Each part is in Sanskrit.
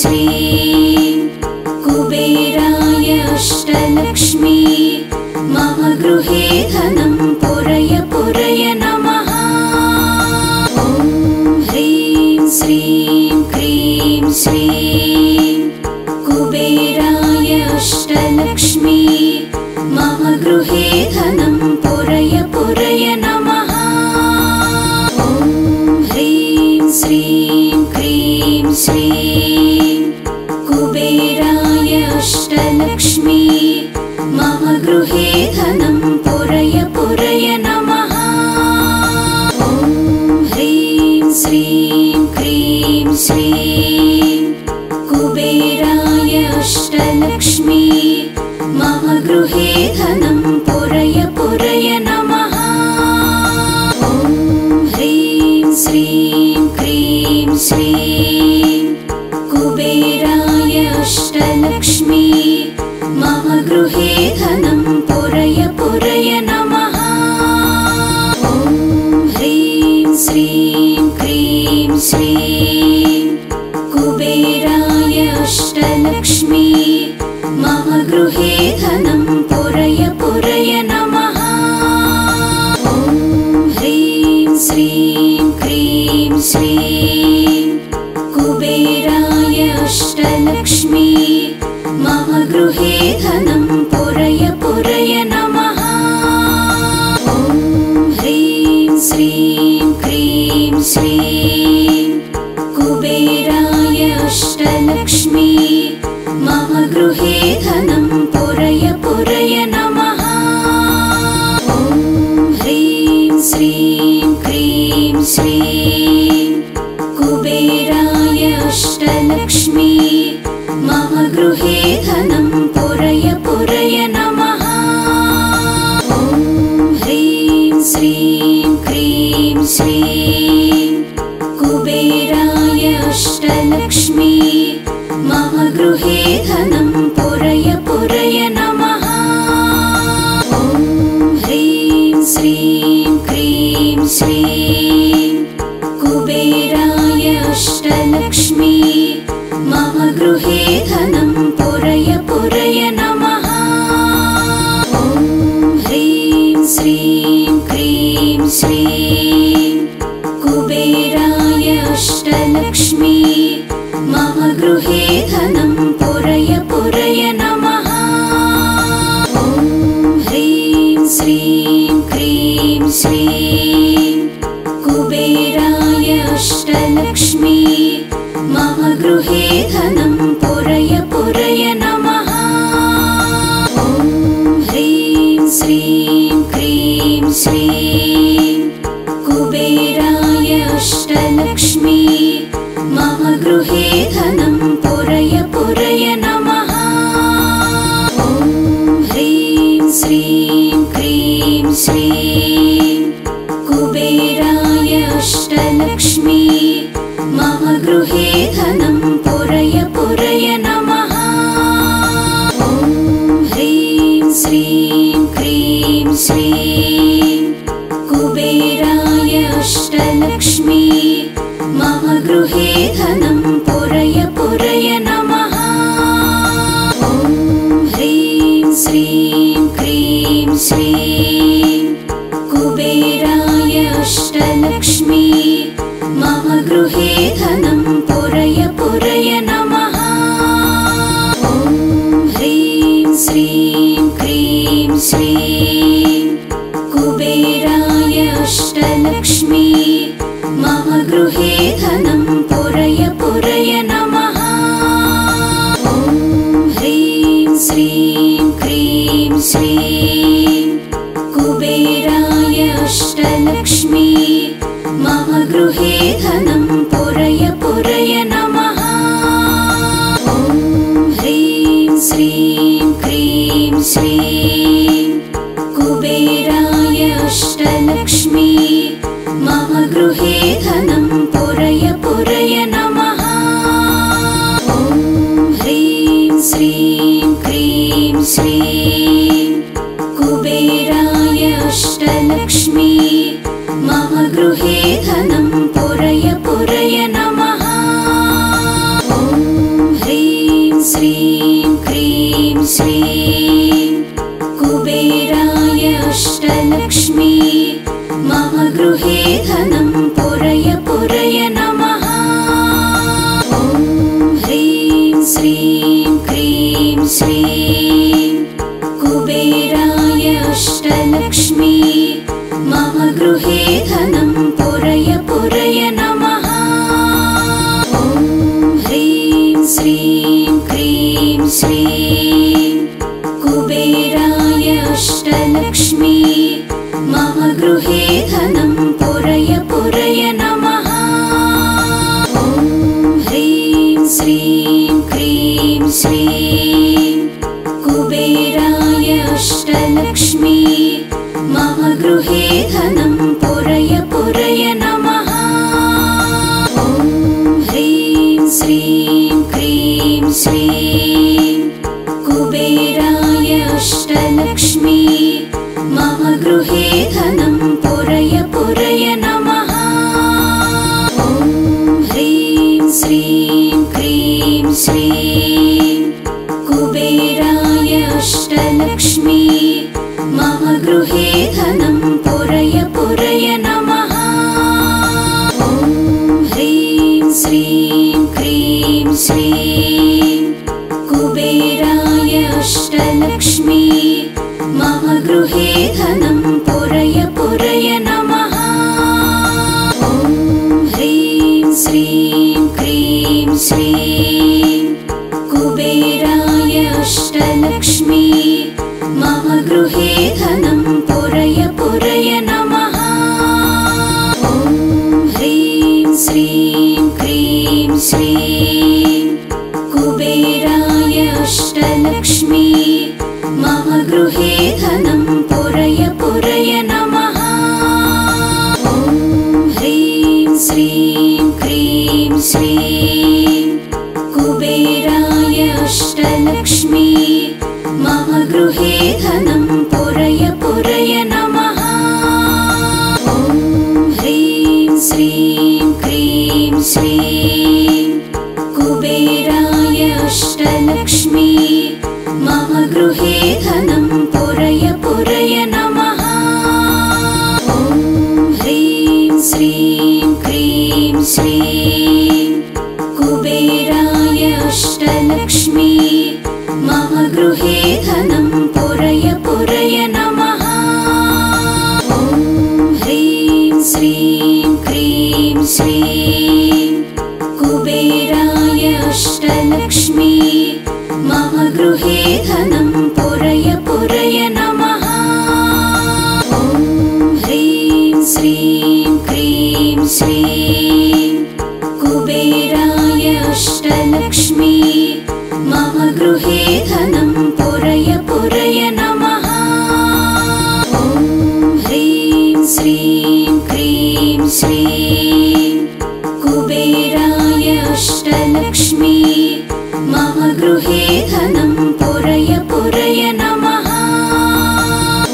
श्रीं कुबेराय अष्टलक्ष्मी मम गृहे धनं पुरय पुरय नमः। ॐ ह्रीं श्रीं क्रीं श्रीं कुबेराय अष्टलक्ष्मी मम गृहे धनं पुरय पुरय नमः। ॐ ह्रीं श्रीं क्रीं श्रीं कुबेराय अष्टलक्ष्मी मम गृहे धनं पुरय पुरय नमः। ॐ ह्रीं श्रीं क्रीं श्रीं कुबेराय अष्टलक्ष्मी मम गृहे धनं पुरय पुरय नमः। ॐ ह्रीं श्रीं क्रीं श्रीं कुबेराय अष्टलक्ष्मी मम गृहे धनं पुरय पुरय नमः। ॐ ह्रीं श्रीं क्रीं श्रीं कुबेराय अष्टलक्ष्मी मम गृहे धनं पुरय पुरय नमः। ॐ ह्रीं श्रीं क्रीं श्रीं कुबेराय अष्टलक्ष्मी मम गृहे धनं पुरय पुरय नमः। ॐ ह्रीं श्रीं क्रीं श्रीं कुबेराय अष्टलक्ष्मी मम गृहे धनं पुरय पुरय नमः। ॐ ह्रीं श्रीं क्रीं श्रीं कुबेराय अष्टलक्ष्मी मम गृहे धनं पुरय पुरय नमः। ॐ ह्रीं श्रीं क्रीं श्रीं कुबेराय अष्टलक्ष्मी मम गृहे धनं पुरय पुरय नमः। ॐ ह्रीं श्रीं क्रीं श्रीं कुबेराय अष्टलक्ष्मी मम गृहे धनं पुरय पुरय नमः। ॐ ह्रीं श्रीं क्रीं श्रीं कुबेराय अष्टलक्ष्मी मम गृहे धनं पुरय पुरय नमः। ॐ ह्रीं श्रीं क्रीं श्रीं कुबेराय अष्टलक्ष्मी मम गृहे धनं पुरय पुरय नमः। ॐ ह्रीं श्रीं क्रीं श्रीं कुबेराय अष्टलक्ष्मी मम गृहे धनं पुरय पुरय नमः। ॐ ह्रीं श्रीं क्रीं श्रीं कुबेराय अष्टलक्ष्मी मम गृहे धनं पुरय पुरय नमः। ॐ ह्रीं श्रीं क्रीं श्रीं कुबेराय अष्टलक्ष्मी मम गृहे धनं पुरय पुरय नमः। ॐ ह्रीं श्रीं क्रीं श्रीं कुबेराय अष्टलक्ष्मी मम गृहे धनं पुरय पुरय नमः। ॐ ह्रीं श्रीं क्रीं श्रीं कुबेराय अष्टलक्ष्मी मम गृहे धनं पुरय पुरय नमः। ॐ ह्रीं श्रीं क्रीं श्रीं कुबेराय अष्टलक्ष्मी मम गृहे धनं पुरय पुरय नमः। ॐ ह्रीं श्रीं क्रीं श्रीं कुबेराय अष्टलक्ष्मी मम गृहे धनं पुरय पुरय नमः। ॐ ह्रीं श्रीं क्रीं श्रीं कुबेराय अष्टलक्ष्मी मम गृहे धनं पुरय पुरय नमः। ॐ श्रीं क्रीं श्रीं कुबेराय अष्टलक्ष्मी मम गृहे धनं पुरय पुरय नमः। ॐ ह्रीं श्रीं क्रीं श्रीं कुबेराय अष्टलक्ष्मी मम गृहे धनं पुरय पुरय नमः। ॐ ह्रीं श्रीं क्रीं श्रीं कुबेराय अष्टलक्ष्मी मम गृहे धनं पुरय पुरय नमः। ॐ ह्रीं श्रीं क्रीं श्रीं कुबेराय अष्टलक्ष्मी मम गृहे धनं पुरय पुरय नमः। ॐ ह्रीं श्रीं क्रीं श्रीं कुबेराय अष्टलक्ष्मी मम गृहे धनं पुरय पुरय नमः। ॐ ह्रीं श्रीं क्रीं श्रीं कुबेराय अष्टलक्ष्मी मम गृहे धनं पुरय पुरय नमः। ॐ ह्रीं श्रीं क्रीं श्रीं कुबेराय अष्टलक्ष्मी मम गृहे धनं पुरय पुरय नमः। ॐ ह्रीं श्रीं क्रीं श्रीं कुबेराय अष्टलक्ष्मी मम गृहे धनं पुरय पुरय नमः। ॐ ह्रीं श्रीं क्रीं श्रीं कुबेराय अष्टलक्ष्मी मम गृहे धनं पुरय पुरय नमः। ॐ ह्रीं श्रीं क्रीं श्रीं कुबेराय अष्टलक्ष्मी मम गृहे धनं पुरय पुरय नमः।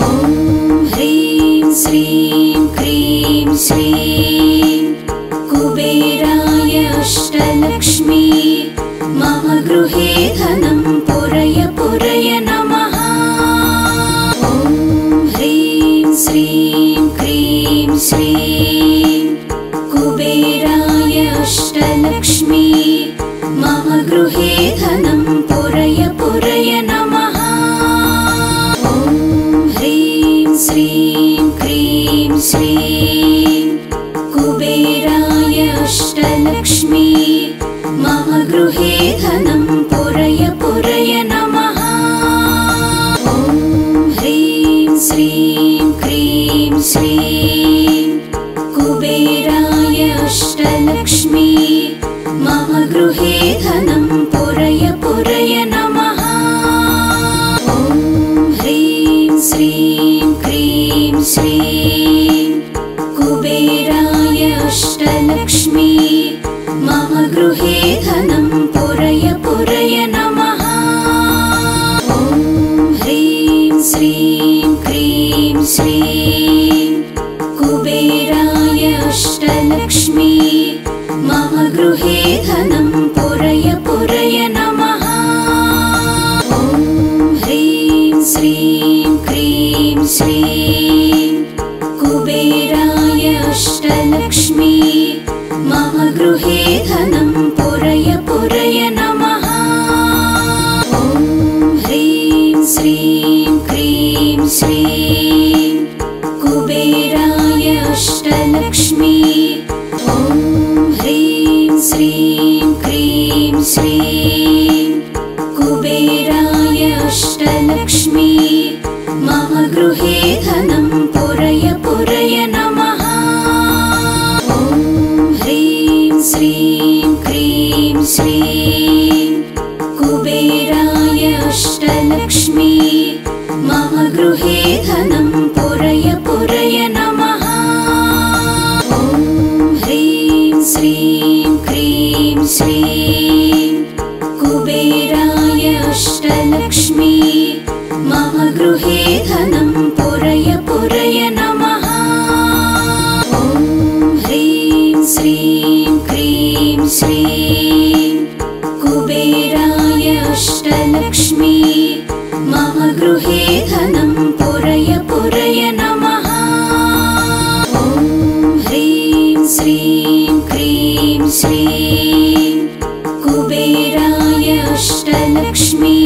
ॐ ह्रीं श्रीं क्रीं श्रीं कुबेराय अष्टलक्ष्मी मम गृहे धनं पुरय पुरय नमः। ॐ ह्रीं श्रीं क्रीं श्रीं कुबेराय अष्टलक्ष्मी मम गृहे धनं पुरय पुरय नमः। ॐ ह्रीं श्रीं क्रीं श्रीं कुबेराय अष्टलक्ष्मी मम गृहे धनं पुरय पुरय नमः। ॐ ह्रीं श्रीं क्रीं श्रीं कुबेराय अष्टलक्ष्मी मम गृहे धनं पुरय पुरय नमः। ॐ ह्रीं श्रीं क्रीं श्रीं कुबेराय अष्टलक्ष्मी मम गृहे धनं पुरय पुरय नमः। ॐ ह्रीं श्रीं क्रीं श्रीं कुबेराय अष्टलक्ष्मी मम गृहे धनं पुरय पुरय नमः। ॐ ह्रीं श्रीं क्रीं श्रीं कुबेराय अष्टलक्ष्मी मम गृहे धनं पुरय पुरय नमः। ॐ ह्रीं श्रीं क्रीं श्रीं कुबेराय अष्टलक्ष्मी ॐ ह्रीं श्रीं क्रीं श्रीं कुबेराय अष्टलक्ष्मी मम गृहे धनं पुरय पुरय नमः। ॐ ह्रीं श्रीं क्रीं श्रीं कुबेराय अष्टलक्ष्मी मम गृहे धनं पुरय पुरय नमः। ॐ ह्रीं श्रीं क्रीं श्रीं कुबेराय अष्टलक्ष्मी मम गृहे धनं पुरय पुरय नमः। ॐ ह्रीं श्रीं क्रीं श्रीं कुबेराय अष्टलक्ष्मी मम गृहे धनं पुरय पुरय नमः। ॐ ह्रीं श्रीं क्रीं श्रीं कुबेराय अष्टलक्ष्मी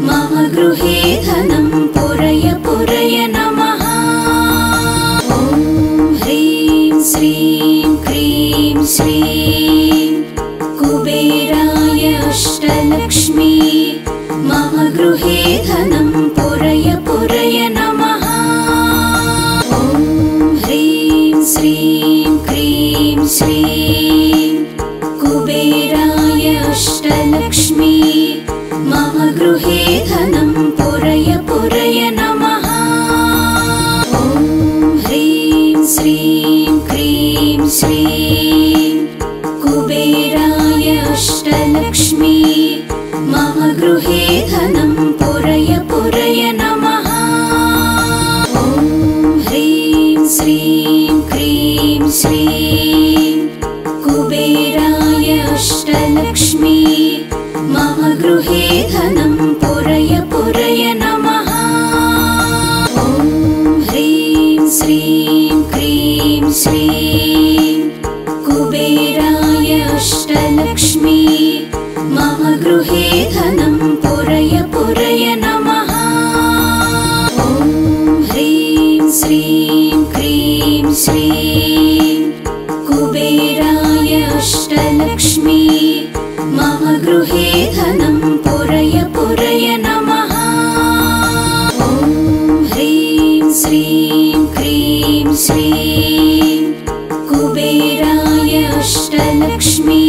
मम गृहे धनं पुरय पुरय नमः। ॐ ह्रीं श्रीं क्रीं श्रीं कुबेराय अष्टलक्ष्मी मम गृहे धनं पुरय पुरय नमः। ॐ ह्रीं श्रीं क्रीं श्रीं कुबेराय अष्टलक्ष्मी मम गृहे धनं पुरय पुरय नमः। ॐ ह्रीं श्रीं क्रीं श्रीं कुबेराय अष्टलक्ष्मी मम गृहे धनं पुरय पुरय नमः। ॐ ह्रीं श्रीं क्रीं श्रीं कुबेराय अष्टलक्ष्मी मम गृहे धनं पुरय पुरय नमः। ॐ ह्रीं श्रीं क्रीं श्रीं कुबेराय अष्टलक्ष्मी मम गृहे धनं पुरय पुरय नमः। ॐ ह्रीं श्रीं क्रीं श्रीं कुबेराय अष्टलक्ष्मी मम गृहे धनं पुरय पुरय नमः। ॐ ह्रीं श्रीं क्रीं श्रीं कुबेराय अष्टलक्ष्मी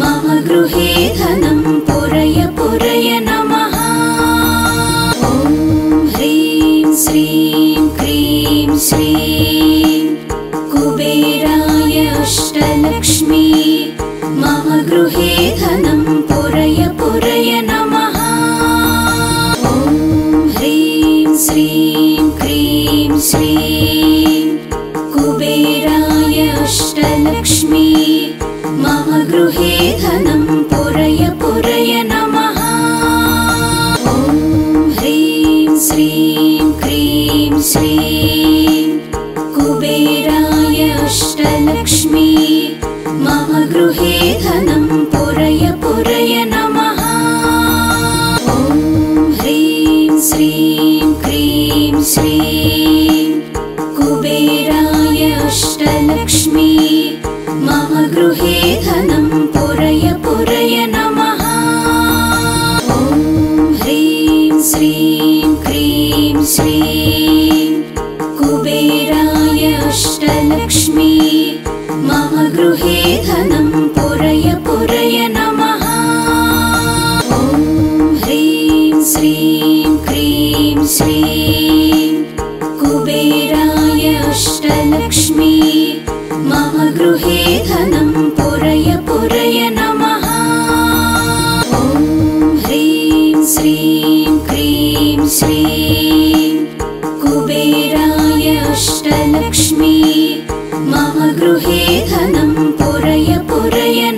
मम गृहे धनं पुरय पुरय नमः। ॐ ह्रीं श्रीं क्रीं श्रीं कुबेराय अष्टलक्ष्मी मम गृहे धनं पुरय पुरय नमः। ॐ ह्रीं श्रीं क्रीं श्रीं कुबेराय अष्टलक्ष्मी मम गृहे धनं पुरय पुरय नमः। ॐ ह्रीं श्रीं क्रीं श्रीं कुबेराय अष्टलक्ष्मी मम गृहे धनं पुरय पुरय नमः। ॐ ह्रीं श्रीं क्रीं श्रीं कुबेराय अष्टलक्ष्मी मम गृहे धनं पुरय पुरय नमः। ॐ ह्रीं श्रीं क्रीं श्रीं कुबेराय अष्टलक्ष्मी मम गृहे धनं पुरय पुरय नमः। ॐ ह्रीं श्रीं क्रीं श्रीं कुबेराय अष्टलक्ष्मी मम गृहे धनं पुरय पुरय नमः। ॐ ह्रीं श्रीं क्रीं श्रीं कुबेराय अष्टलक्ष्मी मम गृहे धनं पुरय पुरय